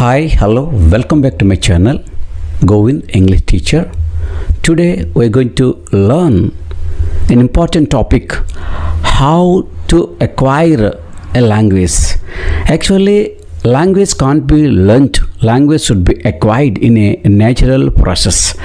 Hi, hello, welcome back to my channel, Govind, English teacher. Today we're going to learn an important topic, how to acquire a language. Actually, language can't be learnt, language should be acquired in a natural process.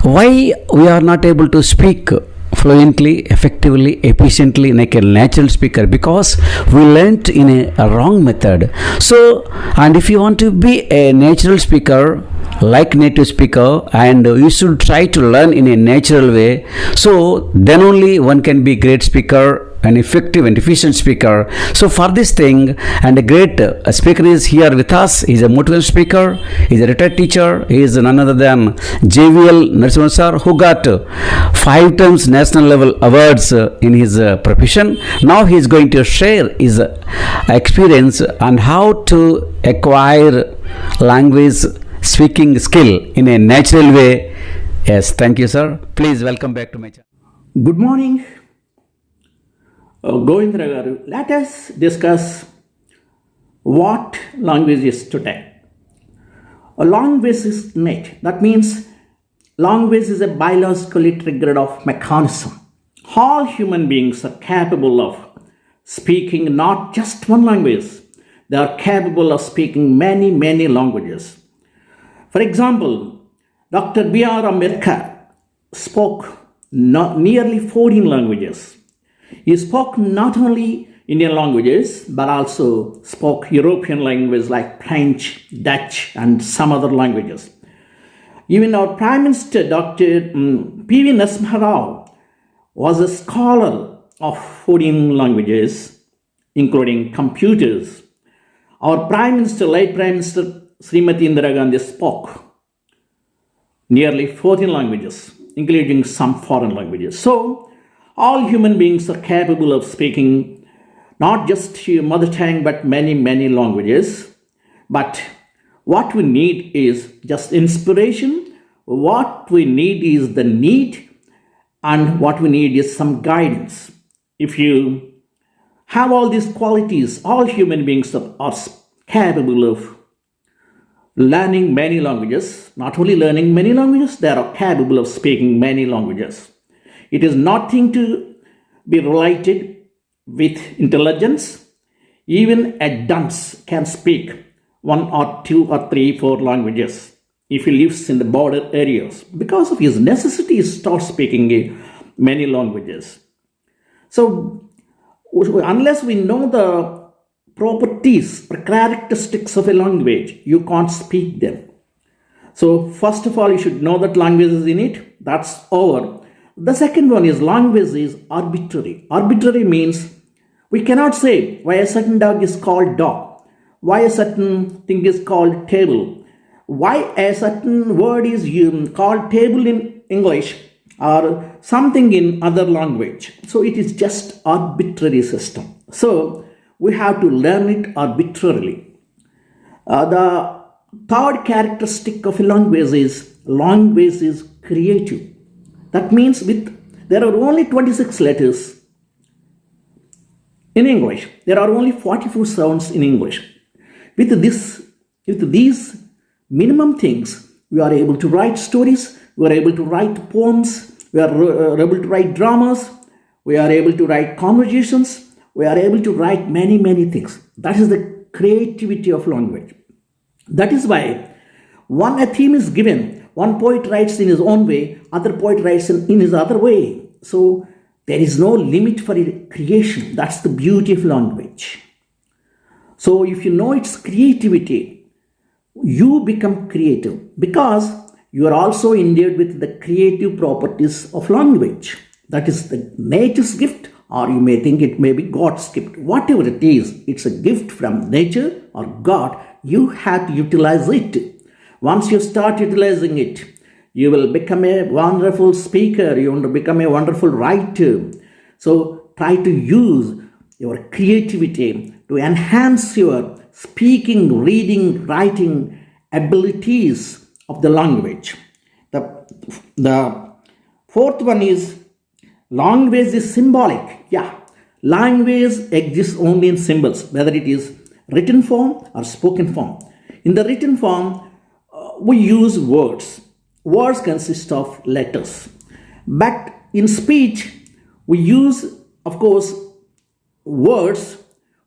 Why we are not able to speak fluently, effectively, efficiently like a natural speaker? Because we learnt in a wrong method. So, and if you want to be a natural speaker like native speaker, and you should try to learn in a natural way, so then only one can be great speaker, an effective and efficient speaker. So for this thing, and a great speaker is here with us. He is a motivational speaker, he is a retired teacher. He is none other than JVL Narasimhan sir, who got 5 times national level awards in his profession. Now he is going to share his experience on how to acquire language speaking skill in a natural way. Yes, thank you sir. Please welcome back to my channel. Good morning. Govind garu, let us discuss what language is today. A language is innate. That means language is a biologically triggered of mechanism. All human beings are capable of speaking not just one language. They are capable of speaking many languages. For example, Dr. B.R. Ambedkar spoke nearly 14 languages. He spoke not only Indian languages, but also spoke European languages like French, Dutch, and some other languages. Even our Prime Minister, Dr. P.V. Narasimha Rao, was a scholar of 14 languages, including computers. Our Prime Minister, late Prime Minister Srimati Indira Gandhi, spoke nearly 14 languages, including some foreign languages. So, all human beings are capable of speaking not just your mother tongue, but many languages. But what we need is just inspiration. What we need is the need, and what we need is some guidance. If you have all these qualities, all human beings are capable of learning many languages. Not only learning many languages, they are capable of speaking many languages. It is nothing to be related with intelligence. Even a dunce can speak 1 or 2 or 3, 4 languages if he lives in the border areas. Because of his necessity, he starts speaking many languages. So, unless we know the properties or characteristics of a language, you can't speak them. So, first of all, you should know that language is in it. That's over. The second one is language is arbitrary. Arbitrary means we cannot say why a certain dog is called dog, why a certain thing is called table, why a certain word is called table in English or something in other language. So it is just arbitrary system. So we have to learn it arbitrarily. The third characteristic of a language is creative. That means there are only 26 letters in English. There are only 44 sounds in English. With these minimum things, we are able to write stories, we are able to write poems, we are able to write dramas, we are able to write conversations, we are able to write many things. That is the creativity of language. That is why a theme is given. One poet writes in his own way, other poet writes in his other way. So there is no limit for creation. That's the beauty of language. So if you know its creativity, you become creative because you are also endowed with the creative properties of language. That is the nature's gift, or you may think it may be God's gift. Whatever it is, it's a gift from nature or God. You have to utilize it. Once you start utilizing it, you will become a wonderful speaker. You want to become a wonderful writer. So try to use your creativity to enhance your speaking, reading, writing abilities of the language. The fourth one is language is symbolic. Yeah, language exists only in symbols, whether it is written form or spoken form. In the written form, we use words. Words consist of letters. But in speech, we use, of course, words.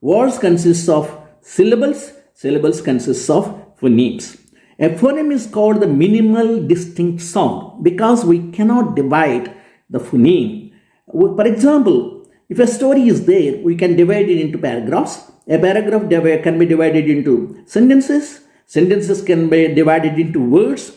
Words consist of syllables. Syllables consist of phonemes. A phoneme is called the minimal distinct sound because we cannot divide the phoneme. For example, if a story is there, we can divide it into paragraphs. A paragraph can be divided into sentences. Sentences can be divided into words.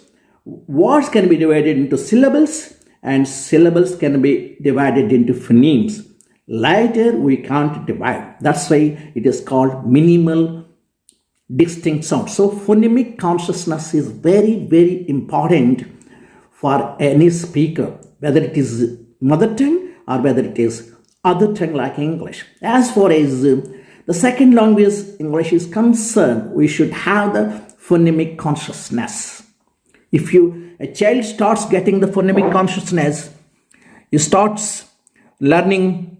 Words can be divided into syllables. And syllables can be divided into phonemes. Later, we can't divide. That's why it is called minimal distinct sound. So phonemic consciousness is very, very important for any speaker, whether it is mother tongue or whether it is other tongue like English. As far as the second language English is concerned, we should have the phonemic consciousness. If a child starts getting the phonemic consciousness, he starts learning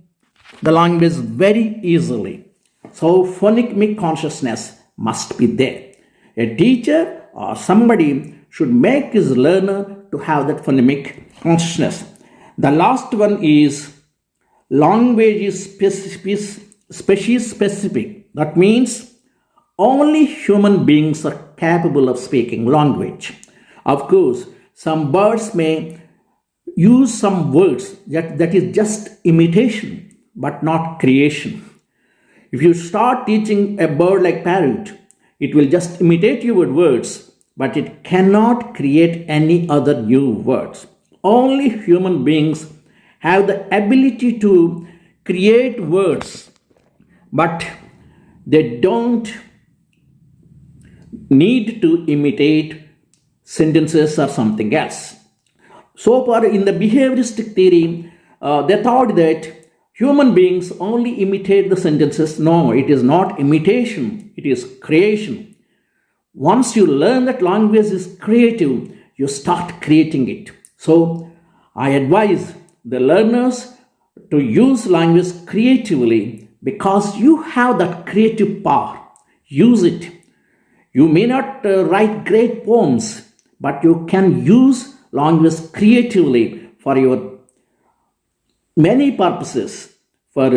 the language very easily. So phonemic consciousness must be there. A teacher or somebody should make his learner to have that phonemic consciousness. The last one is language is species specific. That means only human beings are capable of speaking language. Of course, some birds may use some words that is just imitation but not creation. If you start teaching a bird like parrot, it will just imitate your words, but it cannot create any other new words. Only human beings have the ability to create words, but they don't need to imitate sentences or something else. So far in the behavioristic theory, they thought that human beings only imitate the sentences. No, it is not imitation, it is creation. Once you learn that language is creative, you start creating it. So I advise the learners to use language creatively because you have that creative power. Use it. You may not write great poems, but you can use language creatively for your many purposes, for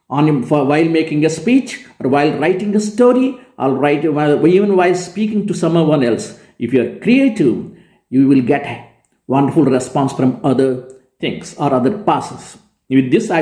while making a speech or while writing a story or even while speaking to someone else. If you are creative, you will get a wonderful response from other things or other passes. With this, I